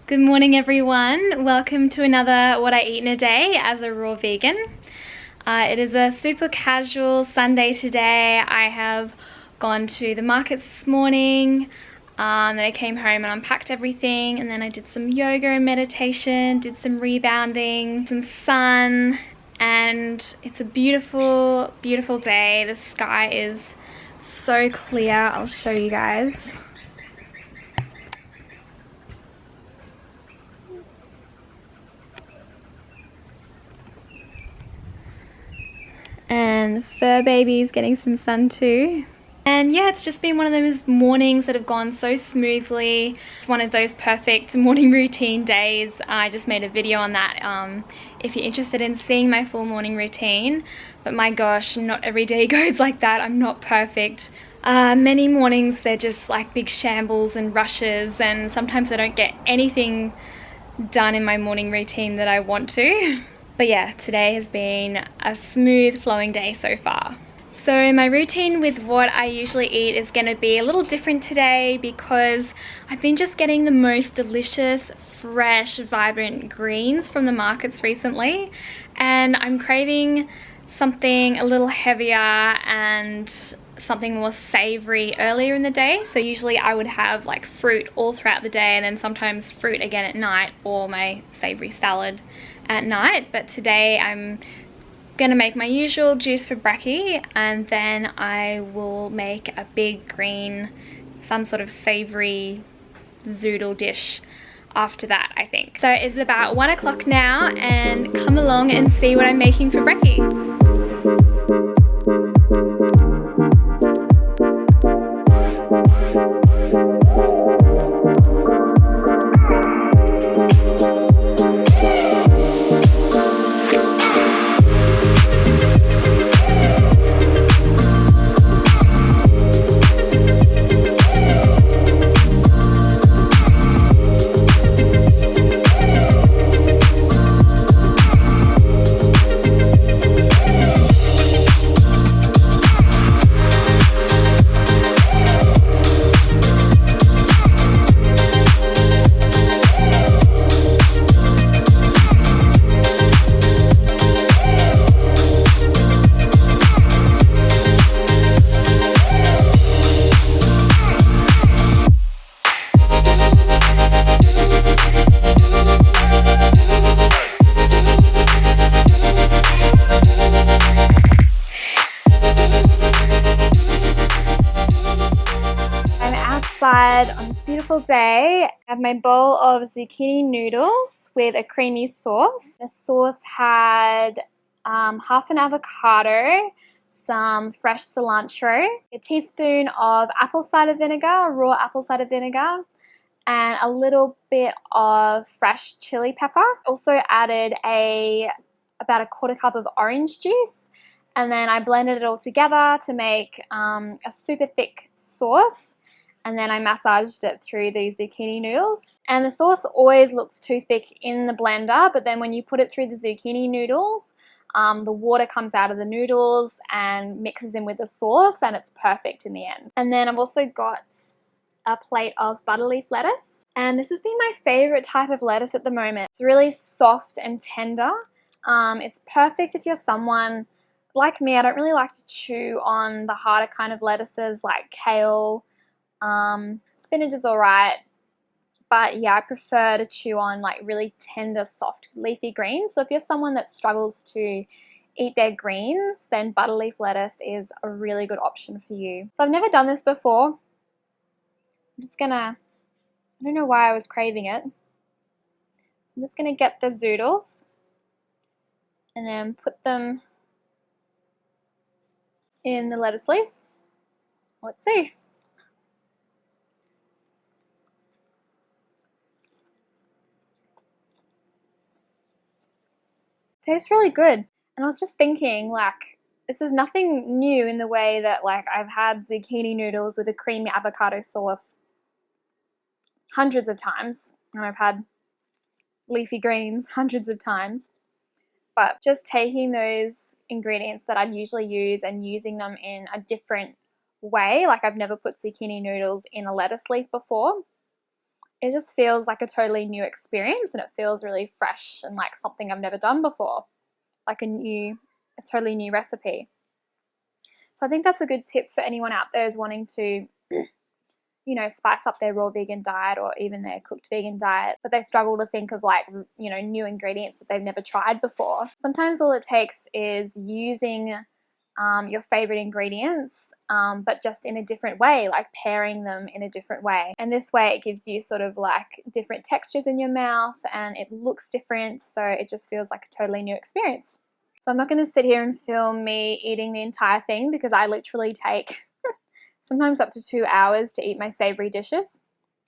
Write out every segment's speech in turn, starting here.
Good morning everyone, welcome to another What I Eat in a Day as a raw vegan. It is a super casual Sunday today. I have gone to the markets this morning, then I came home and unpacked everything, and then I did some yoga and meditation, did some rebounding, some sun, and it's a beautiful, beautiful day. The sky is so clear. I'll show you guys. And the fur baby's getting some sun too. And yeah, it's just been one of those mornings that have gone so smoothly. It's one of those perfect morning routine days. I just made a video on that if you're interested in seeing my full morning routine. But my gosh, not every day goes like that. I'm not perfect. Many mornings they're just like big shambles and rushes, and sometimes I don't get anything done in my morning routine that I want to. But yeah, today has been a smooth flowing day so far. So my routine with what I usually eat is going to be a little different today because I've been just getting the most delicious, fresh, vibrant greens from the markets recently, and I'm craving something a little heavier and something more savory earlier in the day. So usually I would have like fruit all throughout the day and then sometimes fruit again at night, or my savory salad at night. But today I'm gonna make my usual juice for brekkie, and then I will make a big green, some sort of savory zoodle dish after that, I think. So it's about 1 o'clock now, and come along and see what I'm making for brekkie. On this beautiful day, I have my bowl of zucchini noodles with a creamy sauce. The sauce had half an avocado, some fresh cilantro, a teaspoon of apple cider vinegar, raw apple cider vinegar, and a little bit of fresh chili pepper. Also added about a quarter cup of orange juice, and then I blended it all together to make a super thick sauce. And then I massaged it through the zucchini noodles. And the sauce always looks too thick in the blender, but then when you put it through the zucchini noodles, the water comes out of the noodles and mixes in with the sauce, and it's perfect in the end. And then I've also got a plate of butter leaf lettuce. And this has been my favorite type of lettuce at the moment. It's really soft and tender. It's perfect if you're someone like me. I don't really like to chew on the harder kind of lettuces like kale. Spinach is alright, but yeah, I prefer to chew on like really tender, soft, leafy greens. So if you're someone that struggles to eat their greens, then butter leaf lettuce is a really good option for you. So I've never done this before. I don't know why I was craving it. I'm just gonna get the zoodles and then put them in the lettuce leaf. Let's see. Tastes really good. And I was just thinking, like, this is nothing new in the way that like I've had zucchini noodles with a creamy avocado sauce hundreds of times, and I've had leafy greens hundreds of times. But just taking those ingredients that I'd usually use and using them in a different way, like I've never put zucchini noodles in a lettuce leaf before, it just feels like a totally new experience, and it feels really fresh and like something I've never done before, like a totally new recipe. So I think that's a good tip for anyone out there who's wanting to, you know, spice up their raw vegan diet or even their cooked vegan diet, but they struggle to think of like, you know, new ingredients that they've never tried before. Sometimes all it takes is using your favorite ingredients, but just in a different way, like pairing them in a different way. And this way it gives you sort of like different textures in your mouth and it looks different, so it just feels like a totally new experience. So I'm not going to sit here and film me eating the entire thing, because I literally take sometimes up to 2 hours to eat my savory dishes,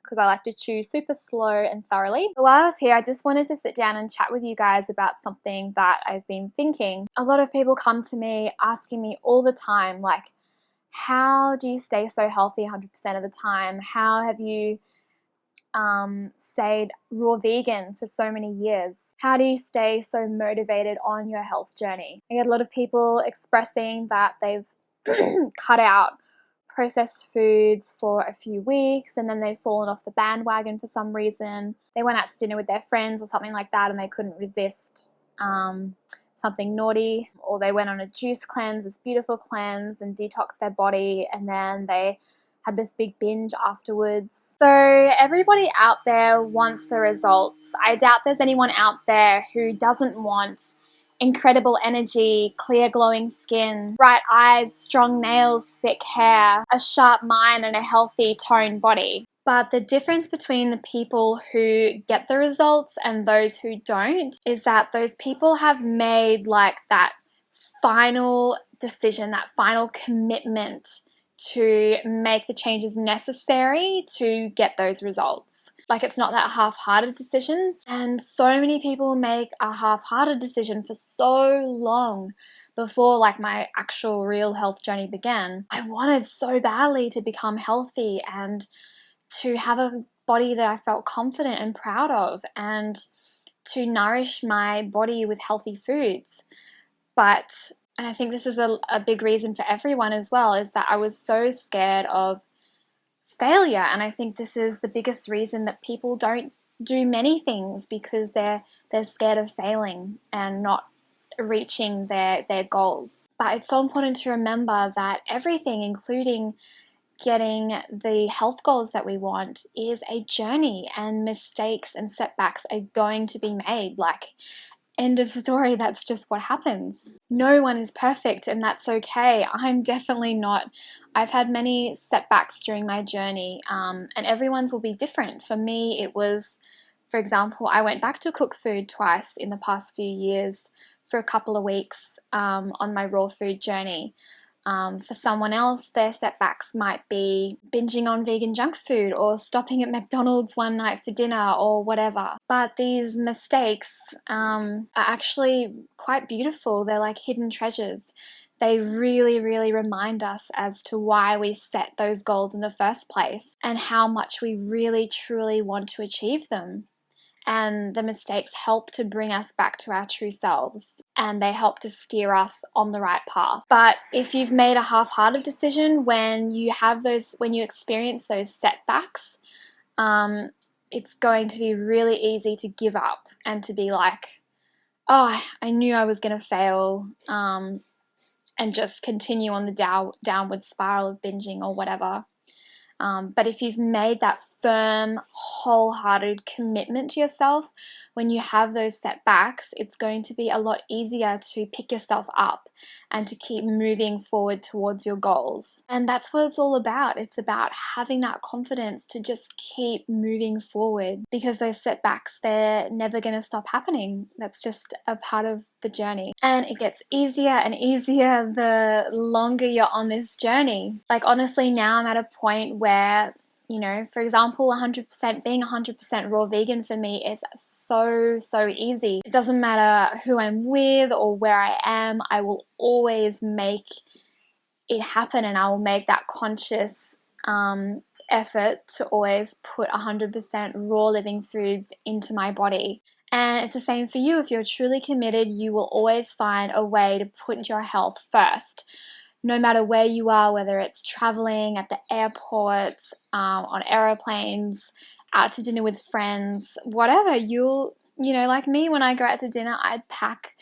because I like to chew super slow and thoroughly. But while I was here, I just wanted to sit down and chat with you guys about something that I've been thinking. A lot of people come to me asking me all the time, like, how do you stay so healthy 100% of the time? How have you stayed raw vegan for so many years? How do you stay so motivated on your health journey? I get a lot of people expressing that they've cut out processed foods for a few weeks and then they've fallen off the bandwagon for some reason. They went out to dinner with their friends or something like that and they couldn't resist something naughty, or they went on a juice cleanse, this beautiful cleanse, and detoxed their body, and then they had this big binge afterwards. So everybody out there wants the results. I doubt there's anyone out there who doesn't want incredible energy, clear glowing skin, bright eyes, strong nails, thick hair, a sharp mind, and a healthy toned body. But the difference between the people who get the results and those who don't is that those people have made like that final decision, that final commitment to make the changes necessary to get those results. Like, it's not that half-hearted decision. And so many people make a half-hearted decision for so long before like my actual real health journey began. I wanted so badly to become healthy and to have a body that I felt confident and proud of, and to nourish my body with healthy foods. But, and I think this is a big reason for everyone as well, is that I was so scared of failure. And I think this is the biggest reason that people don't do many things, because they're scared of failing and not reaching their goals. But it's so important to remember that everything, including getting the health goals that we want, is a journey, and mistakes and setbacks are going to be made. Like, end of story, that's just what happens. No one is perfect, and that's okay. I'm definitely not. I've had many setbacks during my journey, and everyone's will be different. For me, it was, for example, I went back to cook food twice in the past few years for a couple of weeks on my raw food journey. For someone else, their setbacks might be binging on vegan junk food or stopping at McDonald's one night for dinner or whatever. But these mistakes are actually quite beautiful. They're like hidden treasures. They really, really remind us as to why we set those goals in the first place and how much we really, truly want to achieve them. And the mistakes help to bring us back to our true selves, and they help to steer us on the right path. But if you've made a half-hearted decision, when you experience those setbacks, it's going to be really easy to give up and to be like, oh, I knew I was going to fail, and just continue on the downward spiral of binging or whatever. But if you've made that firm, wholehearted commitment to yourself, when you have those setbacks, it's going to be a lot easier to pick yourself up and to keep moving forward towards your goals. And that's what it's all about. It's about having that confidence to just keep moving forward, because those setbacks, they're never going to stop happening. That's just a part of the journey. And it gets easier and easier the longer you're on this journey. Like, honestly, now I'm at a point where, you know, for example, being 100% raw vegan for me is so easy. It doesn't matter who I'm with or where I am, I will always make it happen, and I will make that conscious effort to always put 100% raw living foods into my body. And it's the same for you. If you're truly committed, you will always find a way to put your health first. No matter where you are, whether it's traveling, at the airport, on aeroplanes, out to dinner with friends, whatever, you know, like me, when I go out to dinner, I pack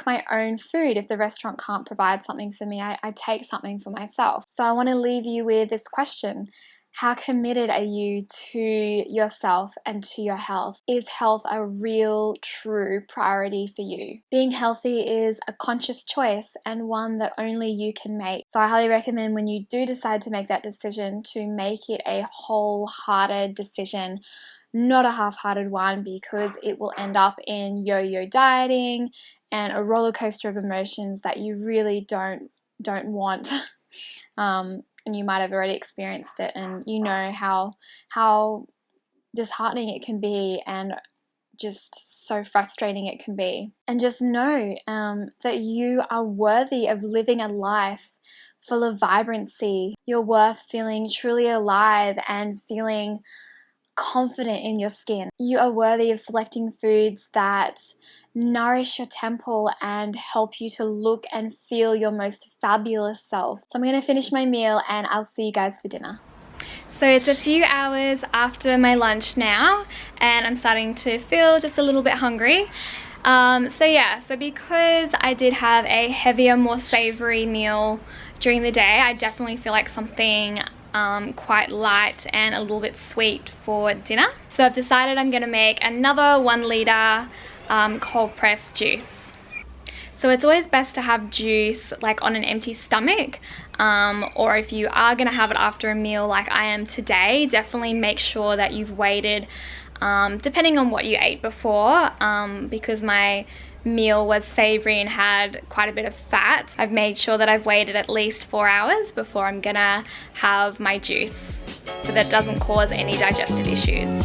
my own food. If the restaurant can't provide something for me, I take something for myself. So I want to leave you with this question. How committed are you to yourself and to your health? Is health a real, true priority for you? Being healthy is a conscious choice and one that only you can make. So I highly recommend when you do decide to make that decision to make it a wholehearted decision, not a half-hearted one, because it will end up in yo-yo dieting and a roller coaster of emotions that you really don't want. And you might have already experienced it, and you know how disheartening it can be and just so frustrating it can be. And just know that you are worthy of living a life full of vibrancy. You're worth feeling truly alive and feeling confident in your skin. You are worthy of selecting foods that nourish your temple and help you to look and feel your most fabulous self. So I'm going to finish my meal and I'll see you guys for dinner. So it's a few hours after my lunch now and I'm starting to feel just a little bit hungry. So because I did have a heavier, more savory meal during the day, I definitely feel like something quite light and a little bit sweet for dinner. So I've decided I'm going to make another 1 litre cold pressed juice. So it's always best to have juice like on an empty stomach, or if you are going to have it after a meal like I am today, definitely make sure that you've waited, depending on what you ate before, because my meal was savory and had quite a bit of fat. I've made sure that I've waited at least 4 hours before I'm gonna have my juice, so that doesn't cause any digestive issues.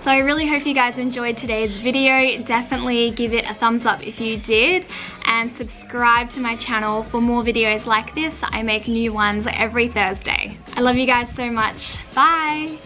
So I really hope you guys enjoyed today's video. Definitely give it a thumbs up if you did, and subscribe to my channel for more videos like this. I make new ones every Thursday. I love you guys so much. Bye!